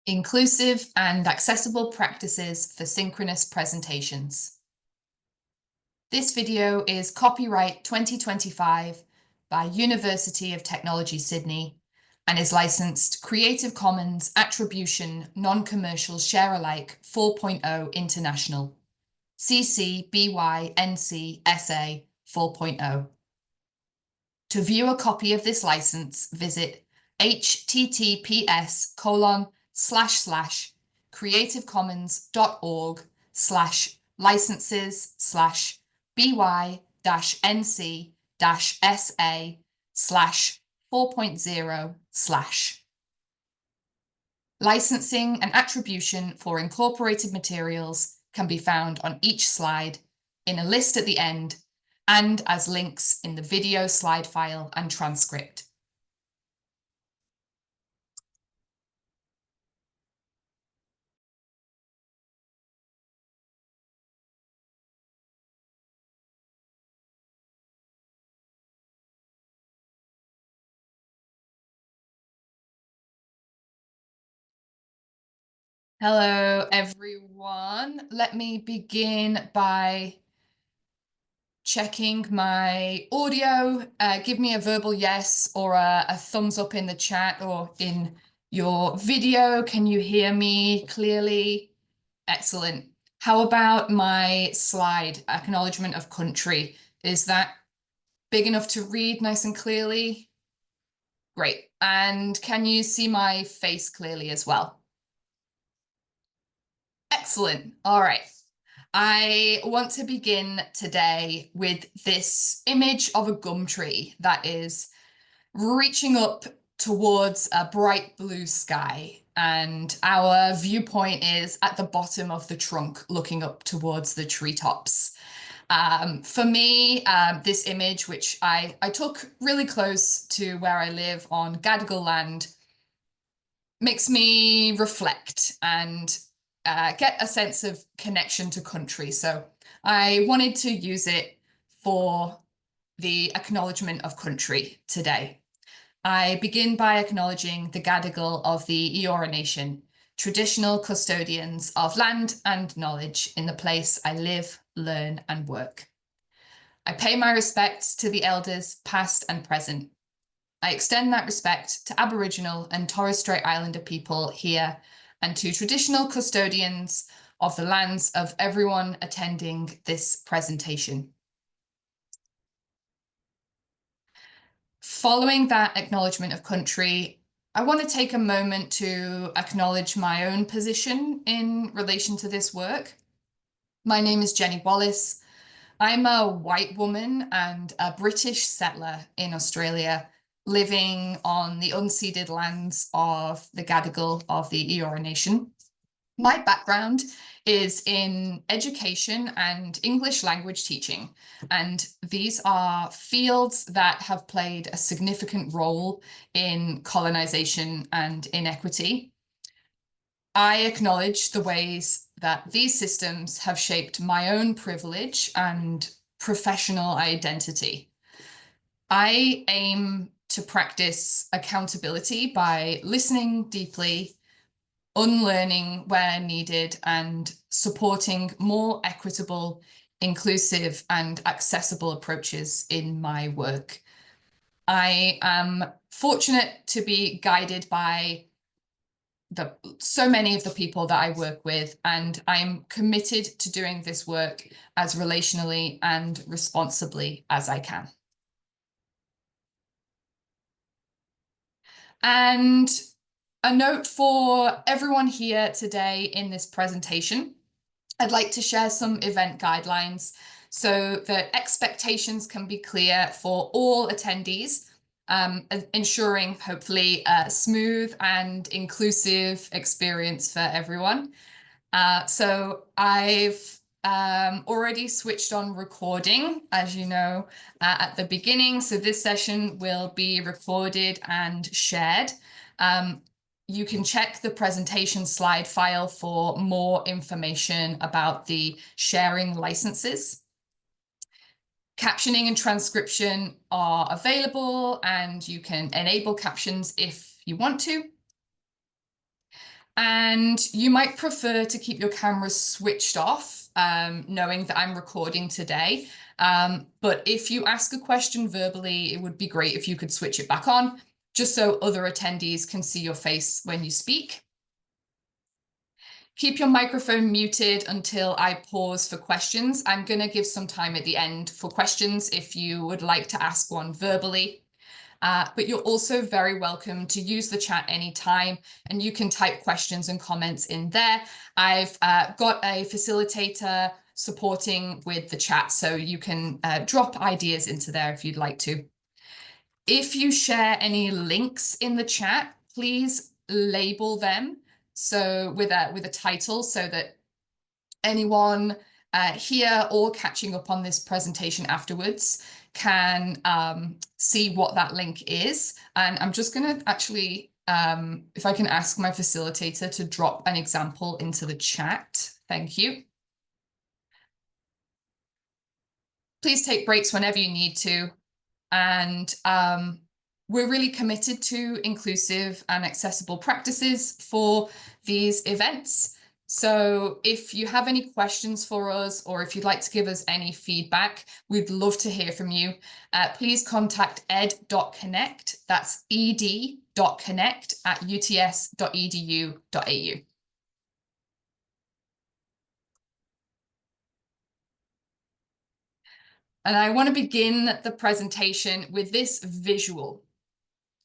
Inclusive and accessible practices for synchronous presentations. This video is copyright 2025 by University of Technology Sydney and is licensed Creative Commons Attribution Non-Commercial Share-alike 4.0 International, CC BY NC SA 4.0. To view a copy of this license, visit https://creativecommons.org/licenses/by-nc-sa/4.0/. Licensing and attribution for incorporated materials can be found on each slide, in a list at the end, and as links in the video slide file and transcript. Hello, everyone. Let me begin by checking my audio. Give me a verbal yes or a thumbs up in the chat or in your video. Can you hear me clearly? Excellent. How about my slide, Acknowledgement of Country? Is that big enough to read nice and clearly? Great. And can you see my face clearly as well? Excellent. All right. I want to begin today with this image of a gum tree that is reaching up towards a bright blue sky, and our viewpoint is at the bottom of the trunk looking up towards the treetops. For me, this image, which I took really close to where I live on Gadigal land, makes me reflect and get a sense of connection to country. So I wanted to use it for the acknowledgement of country today. I begin by acknowledging the Gadigal of the Eora Nation, traditional custodians of land and knowledge in the place I live, learn and work. I pay my respects to the elders past and present. I extend that respect to Aboriginal and Torres Strait Islander people here and to traditional custodians of the lands of everyone attending this presentation. Following that acknowledgement of country, I want to take a moment to acknowledge my own position in relation to this work. My name is Jenny Wallace. I'm a white woman and a British settler in Australia, living on the unceded lands of the Gadigal of the Eora Nation. My background is in education and English language teaching, and these are fields that have played a significant role in colonization and inequity. I acknowledge the ways that these systems have shaped my own privilege and professional identity. I aim to practice accountability by listening deeply, unlearning where needed, and supporting more equitable, inclusive, and accessible approaches in my work. I am fortunate to be guided by so many of the people that I work with, and I'm committed to doing this work as relationally and responsibly as I can. And a note for everyone here today in this presentation, I'd like to share some event guidelines so that expectations can be clear for all attendees, ensuring hopefully a smooth and inclusive experience for everyone. So I've already switched on recording, as you know, at the beginning. So this session will be recorded and shared. You can check the presentation slide file for more information about the sharing licenses. Captioning and transcription are available, and you can enable captions if you want to. And you might prefer to keep your cameras switched off, knowing that I'm recording today. But if you ask a question verbally, it would be great if you could switch it back on, just so other attendees can see your face when you speak. Keep your microphone muted until I pause for questions. I'm going to give some time at the end for questions if you would like to ask one verbally. But you're also very welcome to use the chat anytime, and you can type questions and comments in there. I've got a facilitator supporting with the chat, so you can drop ideas into there if you'd like to. If you share any links in the chat, please label them so with a title so that anyone here or catching up on this presentation afterwards can see what that link is. And I'm just going to actually, if I can ask my facilitator to drop an example into the chat. Thank you. Please take breaks whenever you need to. And we're really committed to inclusive and accessible practices for these events. So if you have any questions for us, or if you'd like to give us any feedback, we'd love to hear from you. Please contact ed.connect, that's ed.connect@uts.edu.au. And I want to begin the presentation with this visual.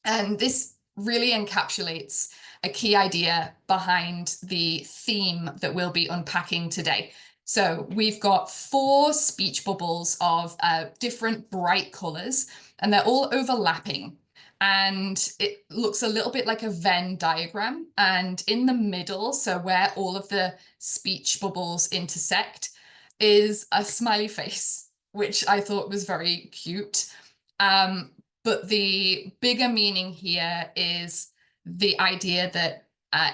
And this really encapsulates a key idea behind the theme that we'll be unpacking today. So we've got 4 speech bubbles of different bright colors, and they're all overlapping. And it looks a little bit like a Venn diagram. And in the middle, so where all of the speech bubbles intersect, is a smiley face, which I thought was very cute. But the bigger meaning here is the idea that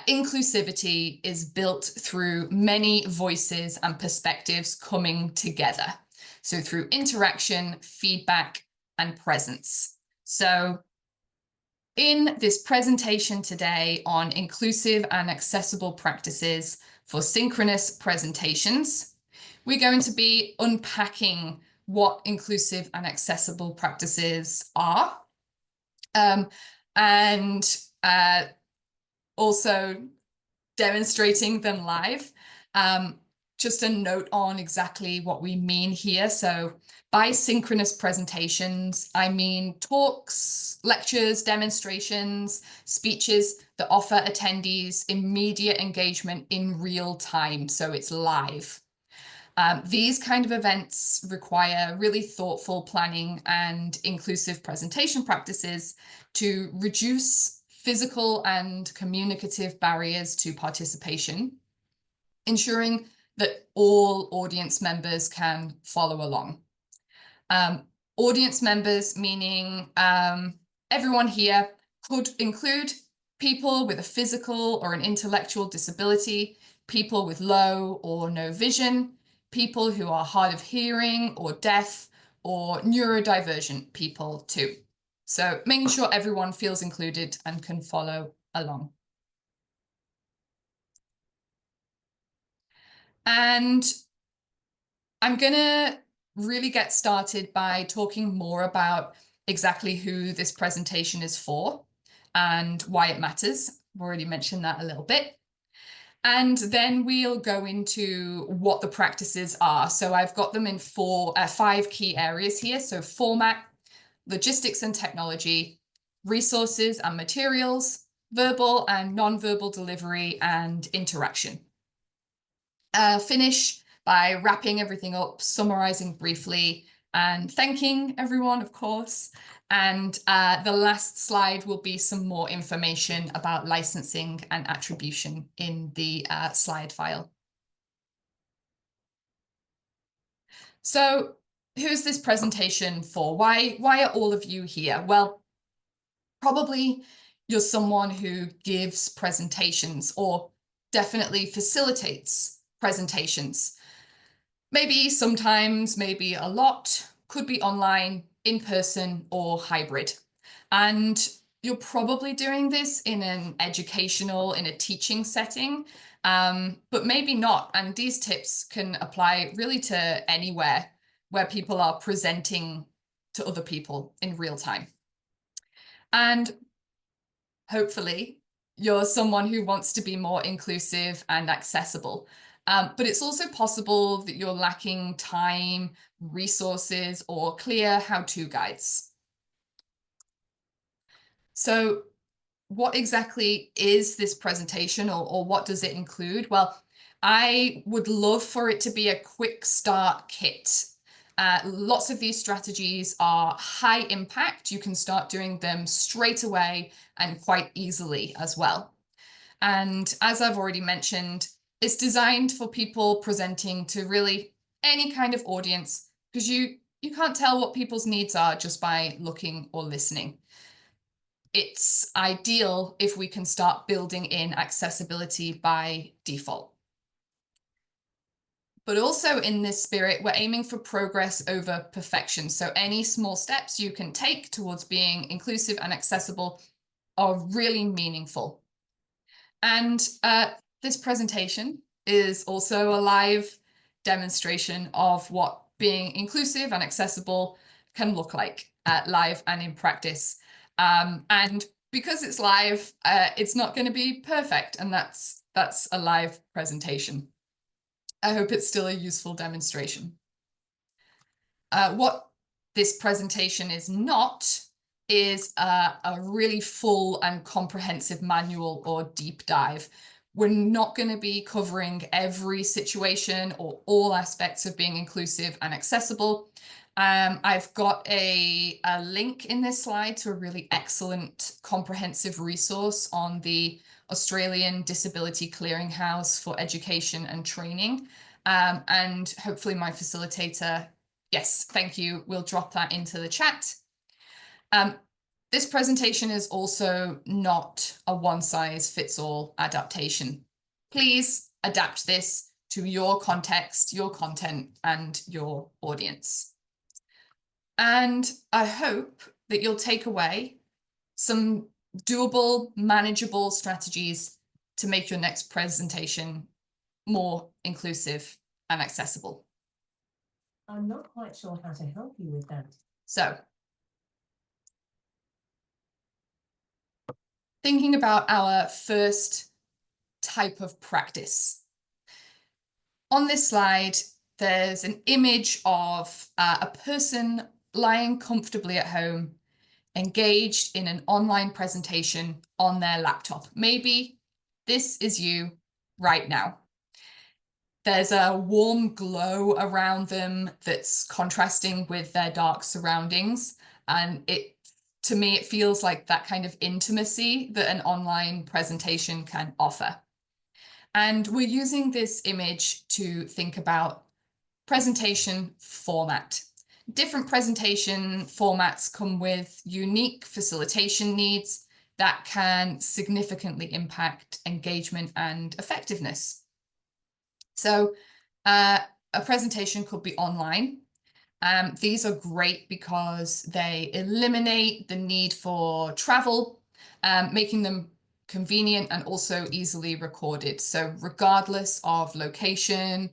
inclusivity is built through many voices and perspectives coming together. So through interaction, feedback, and presence. So in this presentation today on inclusive and accessible practices for synchronous presentations, we're going to be unpacking what inclusive and accessible practices are, and also demonstrating them live. Just a note on exactly what we mean here. So by synchronous presentations, I mean talks, lectures, demonstrations, speeches that offer attendees immediate engagement in real time. So it's live. These kind of events require really thoughtful planning and inclusive presentation practices to reduce physical and communicative barriers to participation, ensuring that all audience members can follow along. Audience members meaning everyone here could include people with a physical or an intellectual disability, people with low or no vision, people who are hard of hearing or deaf, or neurodivergent people too. So making sure everyone feels included and can follow along. And I'm going to really get started by talking more about exactly who this presentation is for and why it matters. I've already mentioned that a little bit. And then we'll go into what the practices are. So I've got them in 5 key areas here. So format, logistics and technology, resources and materials, verbal and non-verbal delivery, and interaction. Finish by wrapping everything up, summarizing briefly, and thanking everyone, of course. And the last slide will be some more information about licensing and attribution in the slide file. So who's this presentation for? Why are all of you here? Well, probably you're someone who gives presentations or definitely facilitates presentations. Maybe sometimes, maybe a lot, could be online, in person, or hybrid. And you're probably doing this in an educational, in a teaching setting, but maybe not. And these tips can apply really to anywhere where people are presenting to other people in real time. And hopefully, you're someone who wants to be more inclusive and accessible. But it's also possible that you're lacking time, resources, or clear how-to guides. So what exactly is this presentation, or what does it include? Well, I would love for it to be a quick start kit. Lots of these strategies are high impact. You can start doing them straight away and quite easily as well. And as I've already mentioned, it's designed for people presenting to really any kind of audience, because you can't tell what people's needs are just by looking or listening. It's ideal if we can start building in accessibility by default. But also in this spirit, we're aiming for progress over perfection. So any small steps you can take towards being inclusive and accessible are really meaningful. And this presentation is also a live demonstration of what being inclusive and accessible can look like live and in practice. And because it's live, it's not going to be perfect, and that's a live presentation. I hope it's still a useful demonstration. What this presentation is not is a really full and comprehensive manual or deep dive. We're not going to be covering every situation or all aspects of being inclusive and accessible. I've got a link in this slide to a really excellent comprehensive resource on the Australian Disability Clearinghouse for Education and Training. And hopefully my facilitator, yes, thank you, we'll drop that into the chat. This presentation is also not a one-size-fits-all adaptation. Please adapt this to your context, your content, and your audience. And I hope that you'll take away some doable, manageable strategies to make your next presentation more inclusive and accessible. I'm not quite sure how to help you with that. So, thinking about our first type of practice. On this slide, there's an image of a person lying comfortably at home, engaged in an online presentation on their laptop. Maybe this is you right now. There's a warm glow around them that's contrasting with their dark surroundings. And to me, it feels like that kind of intimacy that an online presentation can offer. And we're using this image to think about presentation format. Different presentation formats come with unique facilitation needs that can significantly impact engagement and effectiveness. So a presentation could be online. These are great because they eliminate the need for travel, making them convenient and also easily recorded. So regardless of location,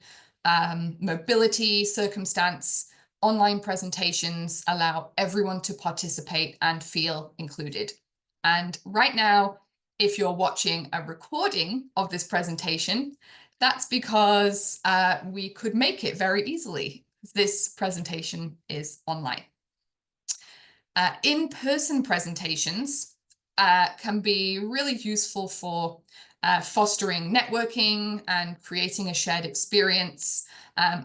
mobility, circumstance, online presentations allow everyone to participate and feel included. And right now, if you're watching a recording of this presentation, that's because we could make it very easily. This presentation is online. In-person presentations can be really useful for fostering networking and creating a shared experience,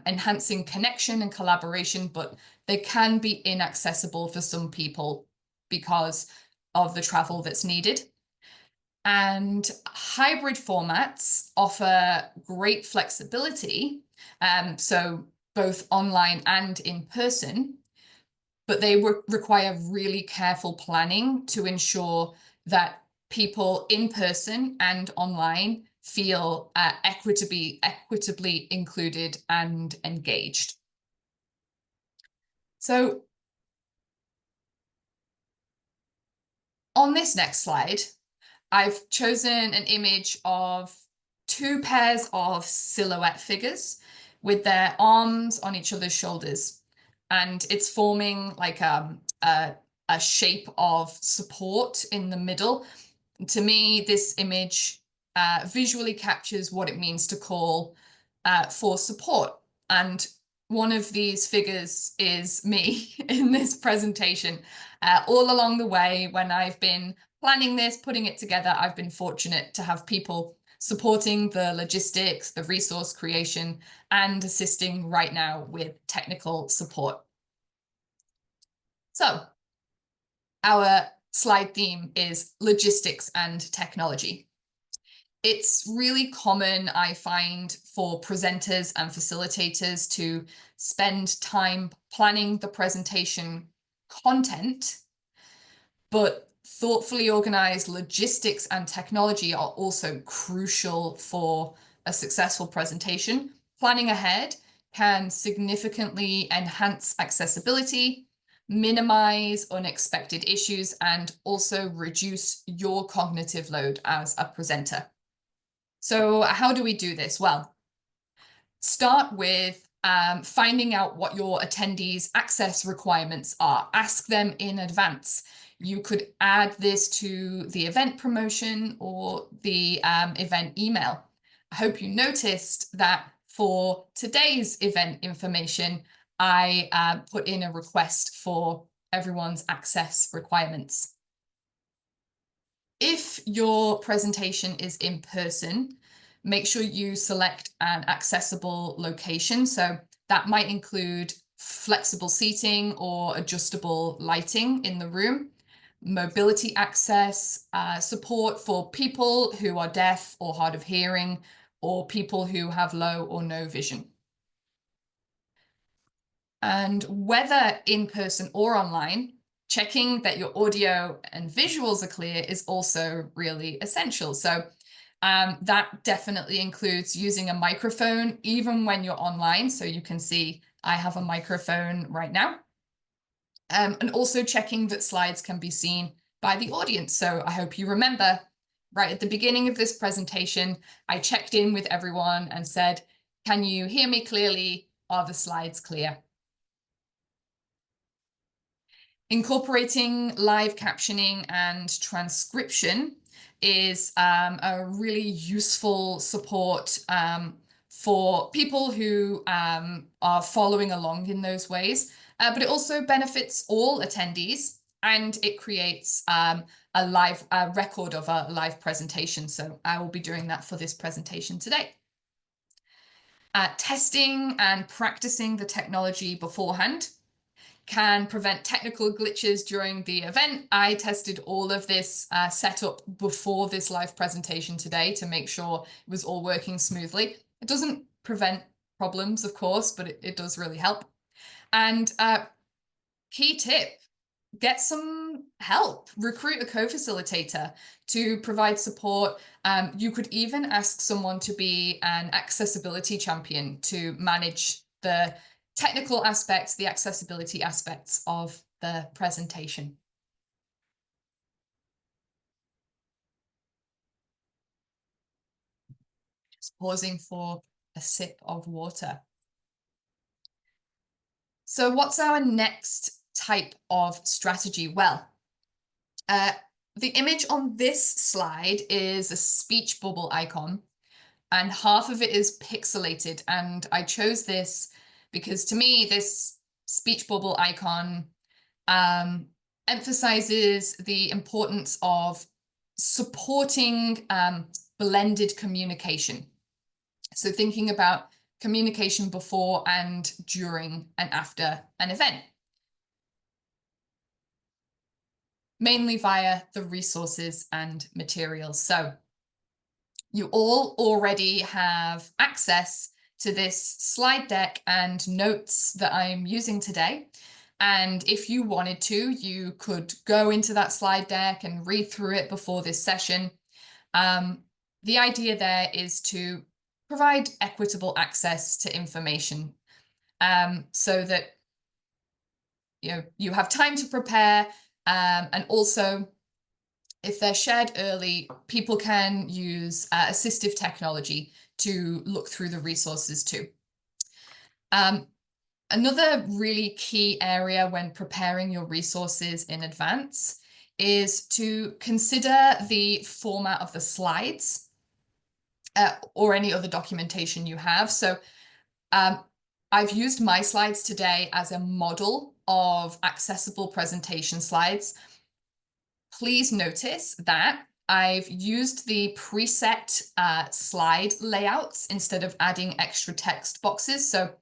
enhancing connection and collaboration, but they can be inaccessible for some people because of the travel that's needed. And hybrid formats offer great flexibility, so both online and in person, but they require really careful planning to ensure that people in person and online feel equitably included and engaged. So On this next slide, I've chosen an image of two pairs of silhouette figures with their arms on each other's shoulders. And it's forming like a shape of support in the middle. To me, this image visually captures what it means to call for support. And one of these figures is me in this presentation. All along the way, when I've been planning this, putting it together, I've been fortunate to have people supporting the logistics, the resource creation, and assisting right now with technical support. So our slide theme is logistics and technology. It's really common, I find, for presenters and facilitators to spend time planning the presentation content, but thoughtfully organized logistics and technology are also crucial for a successful presentation. Planning ahead can significantly enhance accessibility, minimize unexpected issues, and also reduce your cognitive load as a presenter. So how do we do this? Well, start with finding out what your attendees' access requirements are. Ask them in advance. You could add this to the event promotion or the event email. I hope you noticed that for today's event information, I put in a request for everyone's access requirements. If your presentation is in person, make sure you select an accessible location. So that might include flexible seating or adjustable lighting in the room, mobility access, support for people who are deaf or hard of hearing, or people who have low or no vision. And whether in person or online, checking that your audio and visuals are clear is also really essential. So that definitely includes using a microphone, even when you're online. So you can see I have a microphone right now. And also checking that slides can be seen by the audience. So I hope you remember right at the beginning of this presentation, I checked in with everyone and said, can you hear me clearly? Are the slides clear? Incorporating live captioning and transcription is a really useful support for people who are following along in those ways, but it also benefits all attendees, and it creates a live record of a live presentation. So I will be doing that for this presentation today. Testing and practicing the technology beforehand can prevent technical glitches during the event. I tested all of this setup before this live presentation today to make sure it was all working smoothly. It doesn't prevent problems, of course, but it does really help. And key tip, get some help. Recruit a co-facilitator to provide support. You could even ask someone to be an accessibility champion to manage the technical aspects, the accessibility aspects of the presentation. Just pausing for a sip of water. So what's our next type of strategy? Well, the image on this slide is a speech bubble icon, and half of it is pixelated. And I chose this because to me, this speech bubble icon emphasizes the importance of supporting blended communication. So thinking about communication before and during and after an event, mainly via the resources and materials. So you all already have access to this slide deck and notes that I'm using today. And if you wanted to, you could go into that slide deck and read through it before this session. The idea there is to provide equitable access to information so that you have time to prepare, and also if they're shared early, people can use assistive technology to look through the resources too. Another really key area when preparing your resources in advance is to consider the format of the slides or any other documentation you have. So I've used my slides today as a model of accessible presentation slides. Please notice that I've used the preset slide layouts instead of adding extra text boxes. So,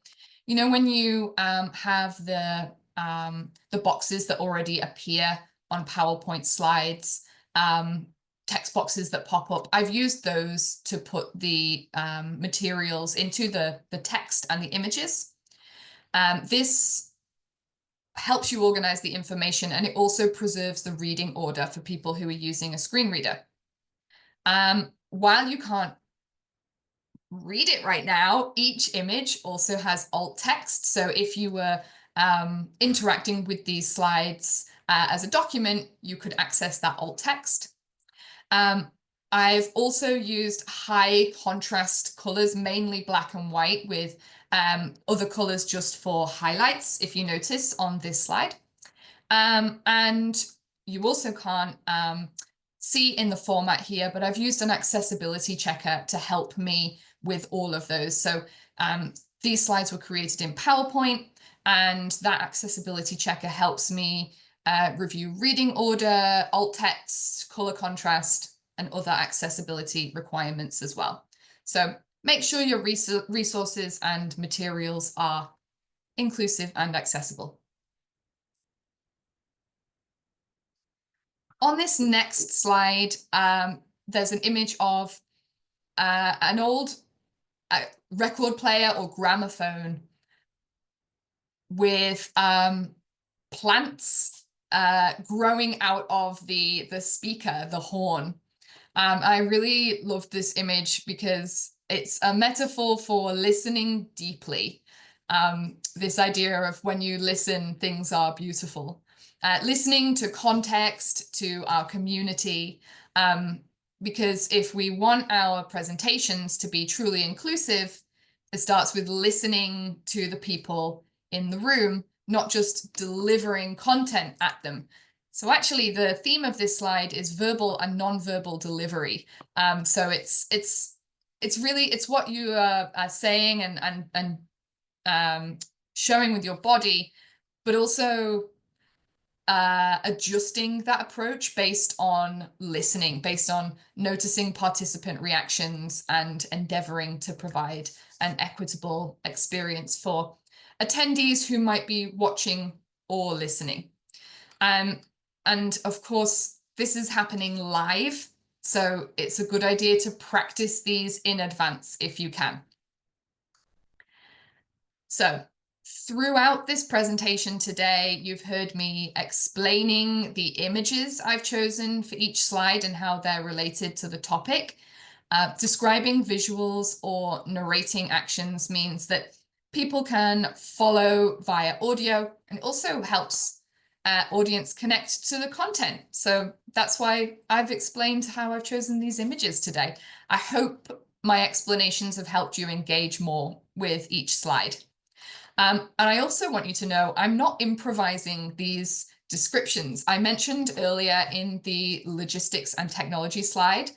you know, when you have the boxes that already appear on PowerPoint slides, text boxes that pop up, I've used those to put the materials into the text and the images. This helps you organize the information, and it also preserves the reading order for people who are using a screen reader. While you can't read it right now, each image also has alt text. So if you were interacting with these slides as a document, you could access that alt text. I've also used high contrast colors, mainly black and white, with other colors just for highlights, if you notice on this slide. And you also can't see in the format here, but I've used an accessibility checker to help me with all of those. So these slides were created in PowerPoint, and that accessibility checker helps me review reading order, alt text, color contrast, and other accessibility requirements as well. So make sure your resources and materials are inclusive and accessible. On this next slide, there's an image of an old record player or gramophone with plants growing out of the speaker, the horn. I really love this image because it's a metaphor for listening deeply. This idea of when you listen, things are beautiful. Listening to context, to our community, because if we want our presentations to be truly inclusive, it starts with listening to the people in the room, not just delivering content at them. So actually, the theme of this slide is verbal and non-verbal delivery. So it's what you are saying and showing with your body, but also adjusting that approach based on listening, based on noticing participant reactions and endeavoring to provide an equitable experience for attendees who might be watching or listening. And of course, this is happening live, so it's a good idea to practice these in advance if you can. So throughout this presentation today, you've heard me explaining the images I've chosen for each slide and how they're related to the topic. Describing visuals or narrating actions means that people can follow via audio, and it also helps audience connect to the content. So that's why I've explained how I've chosen these images today. I hope my explanations have helped you engage more with each slide. And I also want you to know I'm not improvising these descriptions. I mentioned earlier in the logistics and technology slide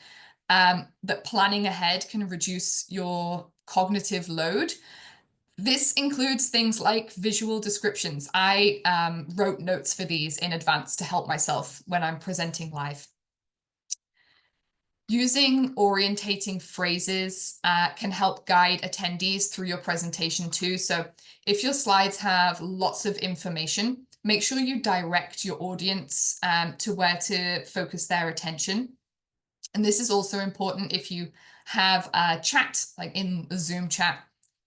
that planning ahead can reduce your cognitive load. This includes things like visual descriptions. I wrote notes for these in advance to help myself when I'm presenting live. Using orientating phrases can help guide attendees through your presentation too. So if your slides have lots of information, make sure you direct your audience to where to focus their attention. And this is also important if you have a chat, like in the Zoom chat,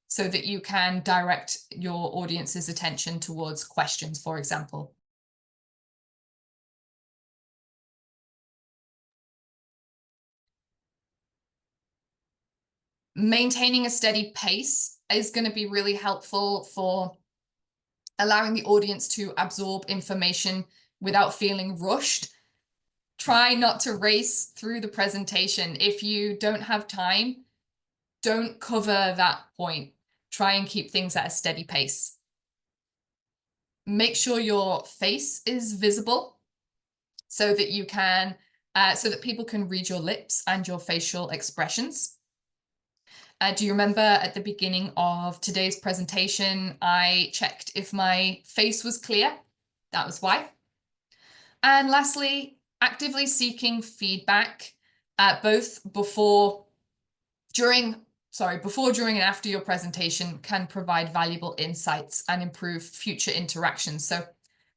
so that you can direct your audience's attention towards questions, for example. Maintaining a steady pace is going to be really helpful for allowing the audience to absorb information without feeling rushed. Try not to race through the presentation. If you don't have time, don't cover that point. Try and keep things at a steady pace. Make sure your face is visible so that you can, so that people can read your lips and your facial expressions. Do you remember at the beginning of today's presentation, I checked if my face was clear? That was why. And lastly, actively seeking feedback, before, during, and after your presentation can provide valuable insights and improve future interactions. So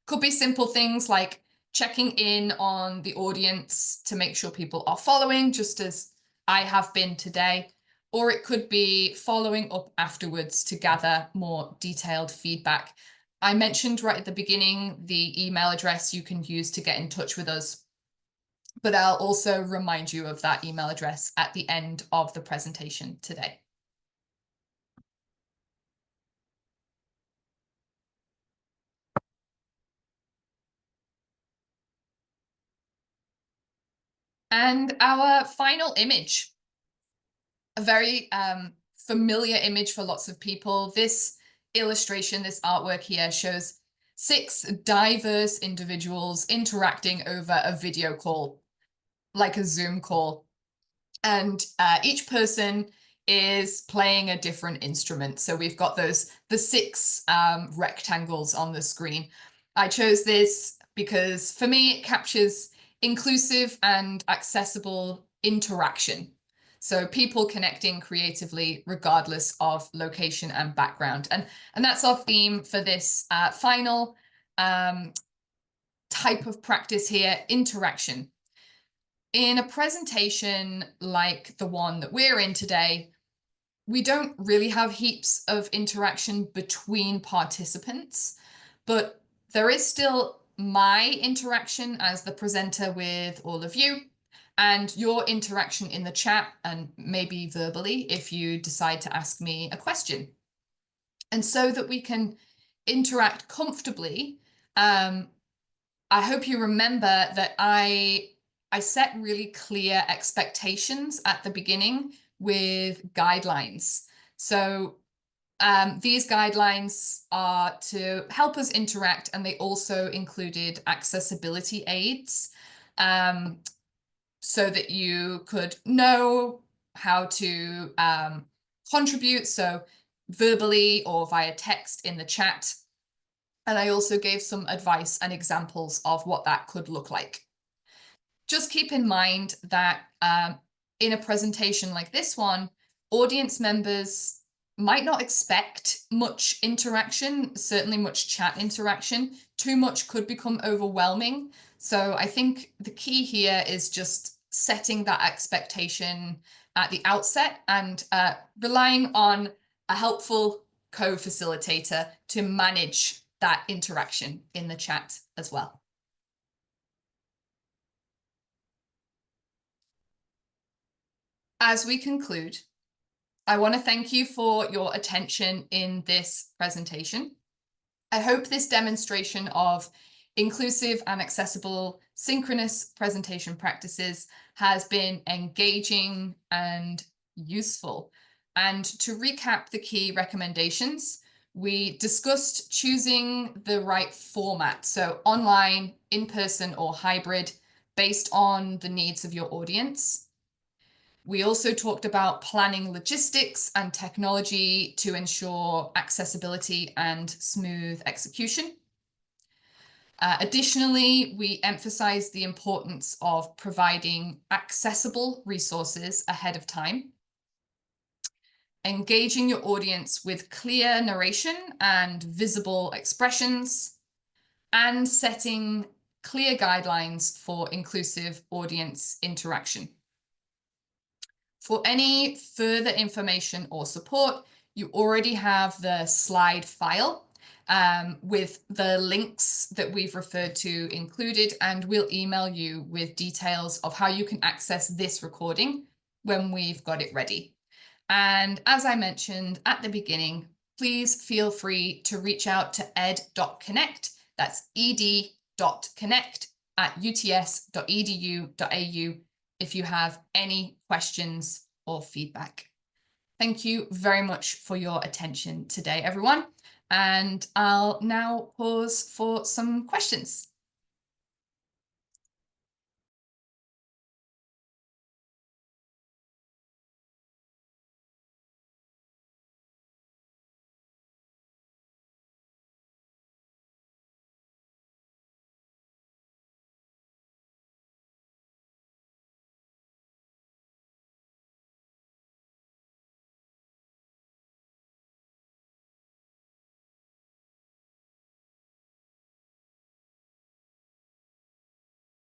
could be simple things like checking in on the audience to make sure people are following, just as I have been today. Or it could be following up afterwards to gather more detailed feedback. I mentioned right at the beginning the email address you can use to get in touch with us, but I'll also remind you of that email address at the end of the presentation today. And our final image, a very familiar image for lots of people. This illustration, this artwork here shows 6 diverse individuals interacting over a video call, like a Zoom call. And each person is playing a different instrument. So we've got the 6 rectangles on the screen. I chose this because for me, it captures inclusive and accessible interaction. So people connecting creatively regardless of location and background. And that's our theme for this final type of practice here, interaction. In a presentation like the one that we're in today, we don't really have heaps of interaction between participants, but there is still my interaction as the presenter with all of you, and your interaction in the chat, and maybe verbally if you decide to ask me a question. And so that we can interact comfortably, I hope you remember that I set really clear expectations at the beginning with guidelines. So these guidelines are to help us interact, and they also included accessibility aids, so that you could know how to contribute, so verbally or via text in the chat. And I also gave some advice and examples of what that could look like. Just keep in mind that in a presentation like this one, audience members might not expect much interaction, certainly much chat interaction. Too much could become overwhelming. So I think the key here is just setting that expectation at the outset and relying on a helpful co-facilitator to manage that interaction in the chat as well. As we conclude, I want to thank you for your attention in this presentation. I hope this demonstration of inclusive and accessible synchronous presentation practices has been engaging and useful. And to recap the key recommendations, we discussed choosing the right format, so online, in-person, or hybrid, based on the needs of your audience. We also talked about planning logistics and technology to ensure accessibility and smooth execution. Additionally, we emphasized the importance of providing accessible resources ahead of time, engaging your audience with clear narration and visible expressions, and setting clear guidelines for inclusive audience interaction. For any further information or support, you already have the slide file with the links that we've referred to included, and we'll email you with details of how you can access this recording when we've got it ready. And as I mentioned at the beginning, please feel free to reach out to ed.connect, that's ed.connect at uts.edu.au if you have any questions or feedback. Thank you very much for your attention today, everyone. And I'll now pause for some questions.